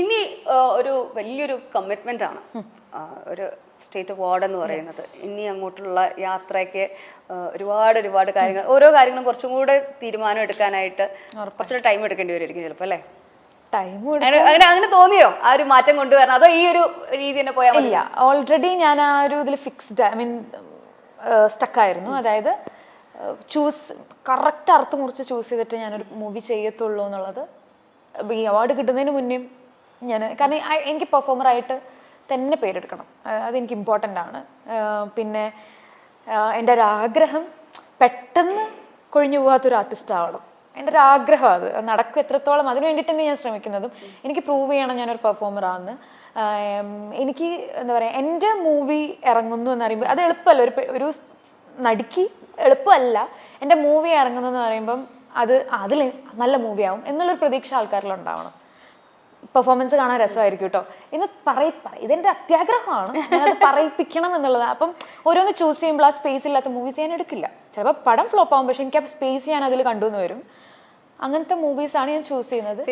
ഇനി ഒരു വലിയൊരു കമ്മിറ്റ്മെന്റ് ആണ് ഒരു സ്റ്റേറ്റ് അവാർഡ് എന്ന് പറയുന്നത്. ഇനി അങ്ങോട്ടുള്ള യാത്രയ്ക്ക് ഒരുപാട് കാര്യങ്ങൾ, ഓരോ കാര്യങ്ങളും കുറച്ചും കൂടെ തീരുമാനം എടുക്കാനായിട്ട് കുറച്ചുകൂടെ ടൈം എടുക്കേണ്ടി വരുമായിരിക്കും ചിലപ്പോൾ, അല്ലേ? അങ്ങനെ തോന്നിയോ ആ ഒരു മാറ്റം കൊണ്ടുവരണം, അതോ ഈ ഒരു രീതി തന്നെ പോയാൽ മതി? ഓൾറെഡി ഞാൻ ആ ഒരു ഇതിൽ ഫിക്സ്ഡ്, ഐ മീൻ സ്റ്റക്കായിരുന്നു. അതായത് കറക്റ്റ് അർത്ഥം മുറിച്ച് ചൂസ് ചെയ്തിട്ട് ഞാനൊരു മൂവി ചെയ്യത്തുള്ളൂ എന്നുള്ളത് ഈ അവാർഡ് കിട്ടുന്നതിന് മുന്നേ ഞാൻ, കാരണം എനിക്ക് പെർഫോമറായിട്ട് തന്നെ പേരെടുക്കണം, അതെനിക്ക് ഇമ്പോർട്ടൻ്റ് ആണ്. പിന്നെ എൻ്റെ ഒരു ആഗ്രഹം പെട്ടെന്ന് കൊഴിഞ്ഞു പോകാത്തൊരു ആർട്ടിസ്റ്റ് ആവണം. എൻ്റെ ഒരു ആഗ്രഹം അത് നടക്കും എത്രത്തോളം, അതിന് വേണ്ടിയിട്ട് തന്നെ ഞാൻ ശ്രമിക്കുന്നതും. എനിക്ക് പ്രൂവ് ചെയ്യണം ഞാനൊരു പെർഫോമറാണെന്ന്. എനിക്ക് എന്താ പറയുക, എൻ്റെ മൂവി ഇറങ്ങുന്നു എന്ന് പറയുമ്പോൾ അത് എളുപ്പമല്ല, ഒരു നടിക്ക് എളുപ്പമല്ല. എൻ്റെ മൂവി ഇറങ്ങുന്നു എന്ന് പറയുമ്പം അതിൽ നല്ല മൂവിയാവും എന്നുള്ളൊരു പ്രതീക്ഷ ആൾക്കാരിലുണ്ടാവണം. പെർഫോമൻസ് കാണാൻ രസമായിരിക്കും കേട്ടോ എന്ന് ഇതെൻ്റെ അത്യാഗ്രഹമാണ്, ഞാനത് പറയിപ്പിക്കണം എന്നുള്ളത്. അപ്പം ഓരോന്ന് ചൂസ് ചെയ്യുമ്പോൾ ആ സ്പേസ് ഇല്ലാത്ത മൂവീസ് ഞാൻ എടുക്കില്ല. ചിലപ്പോൾ പടം ഫ്ലോപ്പ് ആവും, പക്ഷെ എനിക്ക് ആ സ്പേസ് ഞാൻ അതിൽ കണ്ടുവന്ന് വരും. അങ്ങനത്തെ മൂവീസാണ് ഞാൻ ചൂസ് ചെയ്യുന്നത്.